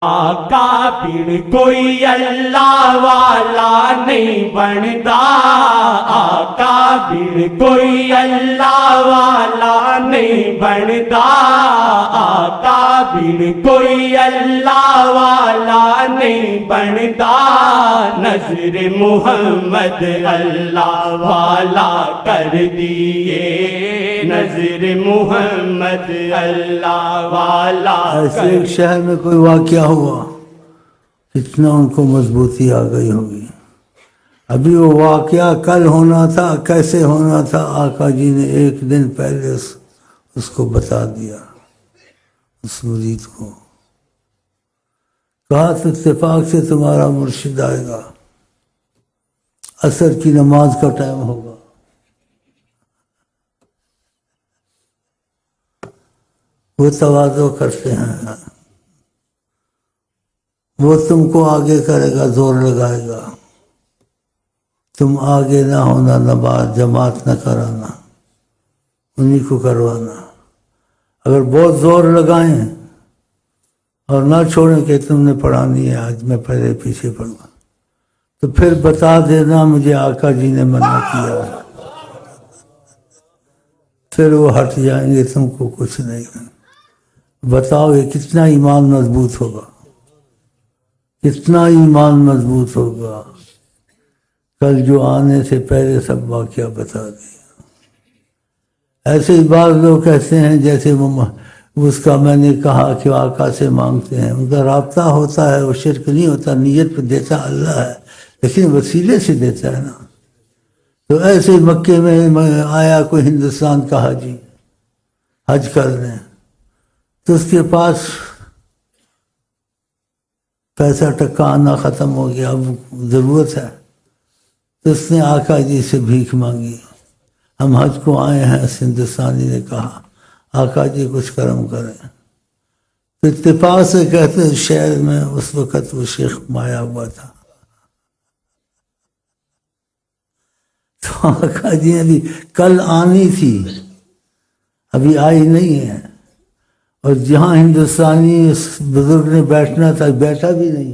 آقا بن کوئی اللہ والا نہیں بنتا، آقا بن کوئی اللہ والا نہیں بنتا، آقا بن کوئی اللہ والا نہیں بنتا، نظر محمد اللہ والا کر دیے، نظر محمد اللہ والا ایسے ایک شہر میں کوئی واقعہ ہوا، کتنا ان کو مضبوطی آ گئی ہوگی۔ ابھی وہ واقعہ کل ہونا تھا، کیسے ہونا تھا، آقا جی نے ایک دن پہلے اس کو بتا دیا، اس مرید کو کہا تو اتفاق سے تمہارا مرشد آئے گا، عصر کی نماز کا ٹائم ہوگا، وہ تواضع کرتے ہیں، وہ تم کو آگے کرے گا، زور لگائے گا، تم آگے نہ ہونا، نماز جماعت نہ کرانا، انہی کو کروانا۔ اگر بہت زور لگائیں اور نہ چھوڑیں کہ تم نے پڑھانی ہے، آج میں پہلے پیچھے پڑھوں، تو پھر بتا دینا مجھے آقا جی نے منع کیا، پھر وہ ہٹ جائیں گے، تم کو کچھ نہیں۔ بتاؤ یہ کتنا ایمان مضبوط ہوگا، کتنا ایمان مضبوط ہوگا۔ کل جو آنے سے پہلے سب واقعہ بتا دیا۔ ایسے ہی بعض لوگ کہتے ہیں جیسے وہ اس کا میں نے کہا کہ آقا سے مانگتے ہیں، ان کا رابطہ ہوتا ہے، وہ شرک نہیں ہوتا، نیت پہ دیتا اللہ ہے، لیکن وسیلے سے دیتا ہے نا۔ تو ایسے ہی مکے میں آیا کوئی ہندوستان کا حاجی حج کرنے، تو اس کے پاس پیسہ ٹکا آنا ختم ہو گیا، اب ضرورت ہے، تو اس نے آقا جی سے بھیک مانگی، ہم حج کو آئے ہیں۔ اس ہندوستانی نے کہا آقا جی کچھ کرم کریں، تو اتفاق سے کہتے ہیں شہر میں اس وقت وہ شیخ مایا ہوا تھا، تو آقا جی ابھی کل آنی تھی، ابھی آئی نہیں ہے، اور جہاں ہندوستانی اس بزرگ نے بیٹھنا تھا بیٹھا بھی نہیں،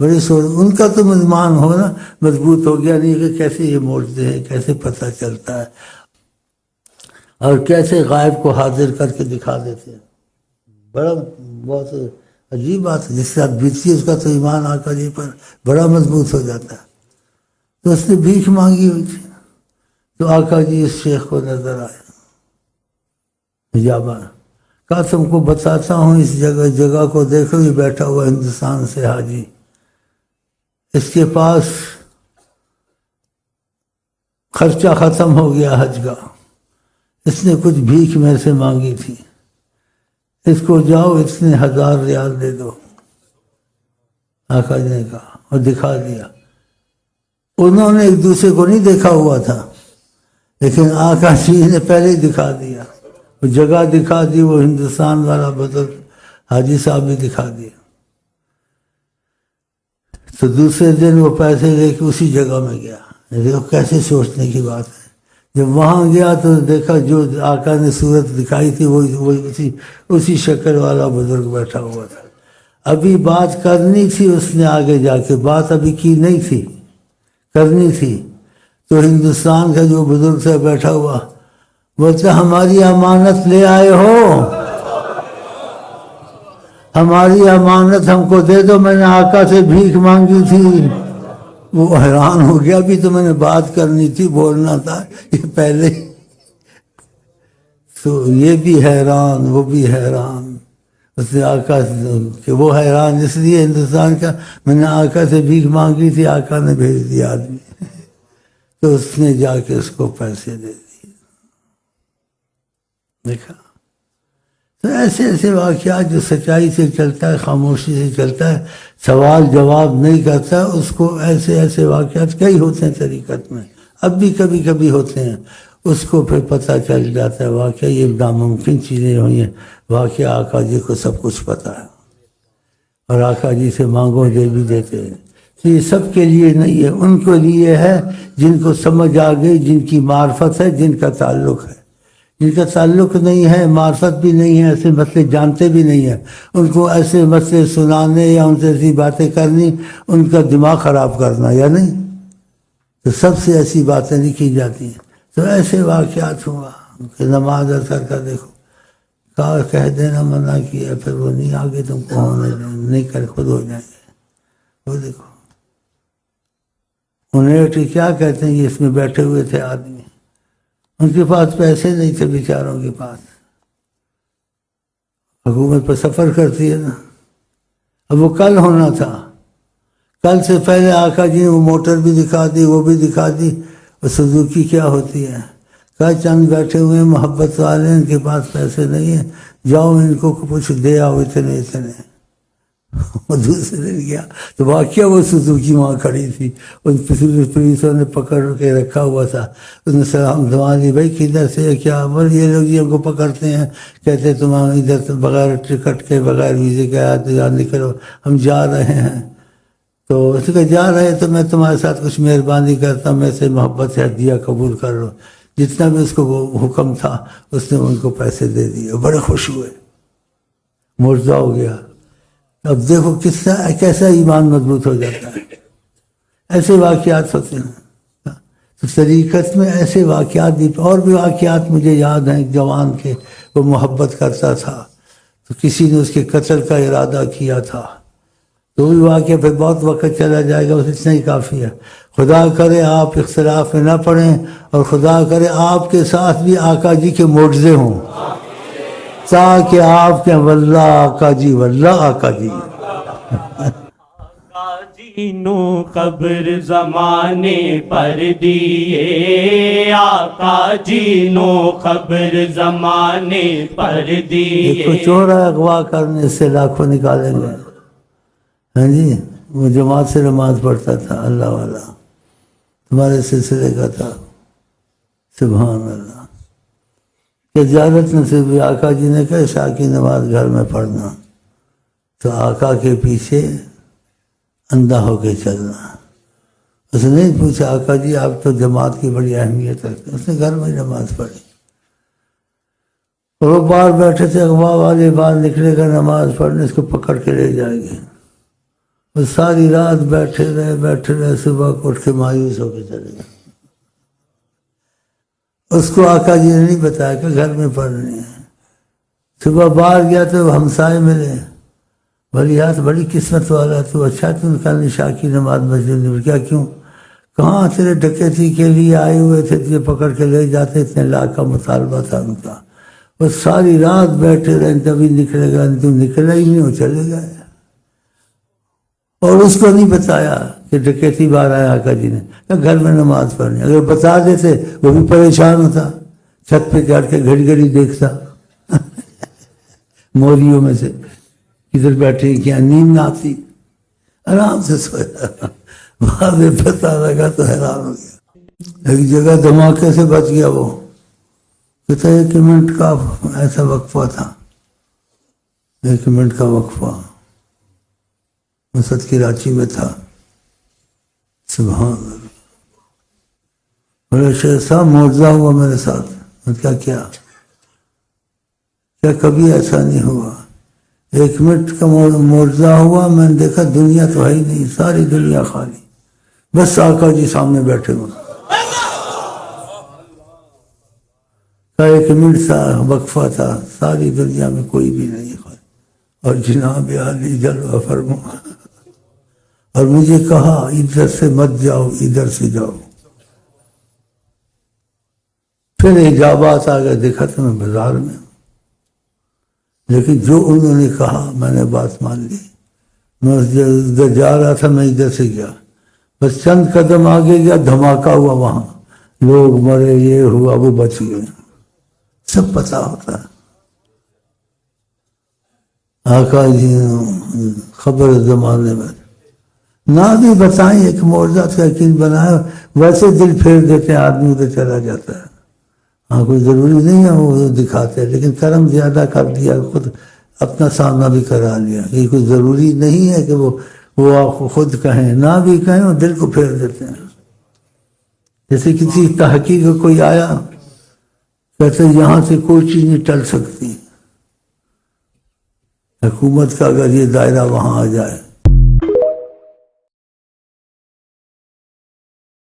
بڑے ان کا تو ایمان ہو نا مضبوط ہو گیا، نہیں کہ کیسے یہ موڑتے ہیں، کیسے پتہ چلتا ہے، اور کیسے غائب کو حاضر کر کے دکھا دیتے ہیں۔ بڑا بہت عجیب بات ہے، جس سے آپ بیتتی ہے اس کا تو ایمان آقا جی پر بڑا مضبوط ہو جاتا ہے۔ تو اس نے بھیک مانگی ہوئی تھی، تو آقا جی اس شیخ کو نظر آئے، حجابہ کہا تم کو بتاتا ہوں، اس جگہ کو دیکھو، یہ بیٹھا ہوا ہندوستان سے حاجی، اس کے پاس خرچہ ختم ہو گیا حج کا، اس نے کچھ بھیک میں سے مانگی تھی، اس کو جاؤ اتنے 1000 ریال دے دو، آقا جی نے کہا، اور دکھا دیا۔ انہوں نے ایک دوسرے کو نہیں دیکھا ہوا تھا، لیکن آقا جی نے پہلے ہی دکھا دیا، وہ جگہ دکھا دی، وہ ہندوستان والا بزرگ حاجی صاحب بھی دکھا دیا۔ تو دوسرے دن وہ پیسے لے کے اسی جگہ میں گیا۔ دیکھو کیسے سوچنے کی بات ہے، جب وہاں گیا تو دیکھا جو آقا نے صورت دکھائی تھی وہ اسی شکل والا بزرگ بیٹھا ہوا تھا۔ ابھی بات کرنی تھی، اس نے آگے جا کے بات ابھی کی نہیں تھی، کرنی تھی، تو ہندوستان کا جو بزرگ سے بیٹھا ہوا بولتا ہماری امانت لے آئے ہو، ہماری امانت ہم کو دے دو، میں نے آقا سے بھیک مانگی تھی۔ وہ حیران ہو گیا، ابھی تو میں نے بات کرنی تھی، بولنا تھا، یہ پہلے۔ تو یہ بھی حیران، وہ بھی حیران، اس نے آقا کہ وہ حیران اس لیے ہندوستان کا، میں نے آقا سے بھیک مانگی تھی، آقا نے بھیج دیا آدمی، تو اس نے جا کے اس کو پیسے دے دیے۔ دیکھا، تو ایسے ایسے واقعات جو سچائی سے چلتا ہے، خاموشی سے چلتا ہے، سوال جواب نہیں کرتا، اس کو ایسے ایسے واقعات کئی ہوتے ہیں طریقت میں، اب بھی کبھی کبھی ہوتے ہیں، اس کو پھر پتہ چل جاتا ہے واقعہ یہ ناممکن چیزیں ہوئی ہیں، واقعہ آقا جی کو سب کچھ پتہ ہے، اور آقا جی سے مانگو دے بھی دیتے ہیں۔ تو یہ سب کے لیے نہیں ہے، ان کے لیے ہے جن کو سمجھ آ گئی، جن کی معرفت ہے، جن کا تعلق ہے، جن کا تعلق نہیں ہے، معرفت بھی نہیں ہے، ایسے مسئلے جانتے بھی نہیں ہیں، ان کو ایسے مسئلے سنانے یا ان سے ایسی باتیں کرنی ان کا دماغ خراب کرنا، یا نہیں؟ تو سب سے ایسی باتیں نہیں کی جاتی ہیں۔ تو ایسے واقعات ہوا کہ نماز اثر کا دیکھو، کہا کہہ دینا منع کیا، پھر وہ نہیں آگے تم کو ہونے نہیں کر، خود ہو جائیں گے۔ وہ دیکھو انہیں کیا کہتے ہیں، یہ اس میں بیٹھے ہوئے تھے آدمی، ان کے پاس پیسے نہیں تھے بیچاروں کے پاس، حکومت پر سفر کرتی ہے نا، اب وہ کل ہونا تھا، کل سے پہلے آقا جی نے وہ موٹر بھی دکھا دی، وہ بھی دکھا دی، وہ سزوکی کیا ہوتی ہے، کہا چند بیٹھے ہوئے ہیں محبت والے، ان کے پاس پیسے نہیں ہیں، جاؤ ان کو کچھ دے آؤ اتنے اتنے۔ وہ دوسرے دن گیا تو واقعہ وہ سزوکی وہاں کھڑی تھی، ان پولیسوں نے پکڑ کے رکھا ہوا تھا، اس نے سلام دعا دی، بھائی کدھر سے کیا؟ بول یہ لوگ یہ کو پکڑتے ہیں، کہتے تم ادھر بغیر ٹکٹ کے بغیر ویزے کے آئے نکلو، ہم جا رہے ہیں۔ تو اس نے کہا جا رہے تو میں تمہارے ساتھ کچھ مہربانی کرتا ہوں، میں سے محبت سے ہدیہ قبول کر لو۔ جتنا بھی اس کو وہ حکم تھا اس نے ان کو پیسے دے دیے، بڑے خوش ہوئے، معجزہ ہو گیا۔ اب دیکھو کیسا ایمان مضبوط ہو جاتا ہے، ایسے واقعات ہوتے ہیں۔ تو طریقت میں ایسے واقعات بھی، اور بھی واقعات مجھے یاد ہیں، ایک جوان کے وہ محبت کرتا تھا تو کسی نے اس کے قتل کا ارادہ کیا تھا، تو بھی واقعہ پھر بہت وقت چلا جائے گا، بس اتنا ہی کافی ہے۔ خدا کرے آپ اختلاف میں نہ پڑیں، اور خدا کرے آپ کے ساتھ بھی آقا جی کے معجزے ہوں، تاکہ آپ کے واللہ آقا جی، واللہ آقا جی۔ آقا جی نو قبر زمانے پر دیے، آقا جی نو قبر زمانے پر دیے۔ دیکھو چورا اغوا کرنے سے لاکھوں نکالیں گے، ہاں جی۔ وہ جماعت سے نماز پڑھتا تھا، اللہ والا، تمہارے سلسلے کا تھا، سبحان اللہ۔ کہ زیارت نصیب ہوئی، آقا جی نے کہا عشاء کی نماز گھر میں پڑھنا، تو آقا کے پیچھے اندھا ہو کے چلنا۔ اس نے نہیں پوچھا آقا جی آپ تو جماعت کی بڑی اہمیت رکھتے ہیں، اس نے گھر میں نماز پڑھی۔ اور وہ باہر بیٹھے تھے، اغوا والے باہر نکلے گا نماز پڑھنے، اس کو پکڑ کے لے جائے گے۔ وہ ساری رات بیٹھے رہے، صبح کو اٹھ کے مایوس ہو کے چلے گئے۔ اس کو آقا جی نے نہیں بتایا کہ گھر میں پڑھنی ہے۔ صبح باہر گیا تو ہمسائے ملے، بھلی ہاتھ بڑی قسمت والا تو، اچھا تم کل عشاء کی نماز مسجد میں، کیا کیوں؟ کہاں تیرے ڈکیتی کے لیے آئے ہوئے تھے، تجھے پکڑ کے لے جاتے، اتنے لاکھ کا مطالبہ تھا ان کا۔ وہ ساری رات بیٹھے رہے، تبھی نکلے گا، تم نکلا ہی نہیں، وہ چلے گئے۔ اور اس کو نہیں بتایا کہ ڈکیتی باہر آیا آقا جی نے، کہ گھر میں نماز پڑھنی۔ اگر بتا دیتے وہ بھی پریشان ہوتا، چھت پہ چڑھ کے گھڑی گھڑی دیکھتا موریوں میں سے کدھر بیٹھے، کیا نیند نہ آتی، آرام سے سویا۔ بعد میں پتہ لگا تو حیران ہو گیا۔ ایک جگہ دھماکے سے بچ گیا، وہ کہتا 1 منٹ کا ایسا وقفہ تھا، 1 منٹ کا وقفہ مسجد کراچی میں تھا، سبحان اللہ۔ بڑے شیخ صاحب معجزہ ہوا میرے ساتھ۔ میں کیا کبھی ایسا نہیں ہوا؟ 1 منٹ کا معجزہ ہوا، میں نے دیکھا دنیا تو ہے ہی نہیں، ساری دنیا خالی، بس آقا جی سامنے بیٹھے ہوئے۔ 1 منٹ کا وقفہ تھا، ساری دنیا میں کوئی بھی نہیں خالی، اور جناب عالی جلوہ فرما، اور مجھے کہا ادھر سے مت جاؤ، ادھر سے جاؤ۔ پھر اجابات آ گئے، دیکھا تو میں بازار میں ہوں، لیکن جو انہوں نے کہا میں نے بات مان لی۔ میں ادھر جا رہا تھا، میں ادھر سے گیا، بس چند قدم آگے گیا، دھماکہ ہوا، وہاں لوگ مرے، یہ ہوا، وہ بچ گئے، سب پتہ ہوتا ہے۔ آقا جی خبر زمانے میں نہ بھی بتائیں، ایک معجزہ کا یقین بنایا، ویسے دل پھیر دیتے ہیں، آدمی ادھر چلا جاتا ہے۔ ہاں کوئی ضروری نہیں ہے وہ دکھاتے، لیکن کرم زیادہ کر دیا، خود اپنا سامنا بھی کرا لیا۔ یہ کوئی ضروری نہیں ہے کہ وہ آپ کو خود کہیں، نہ بھی کہیں، وہ دل کو پھیر دیتے ہیں۔ جیسے کسی تحقیق کوئی آیا کہتے یہاں سے کوئی چیز نہیں ٹل سکتی، حکومت کا اگر یہ دائرہ وہاں آ جائے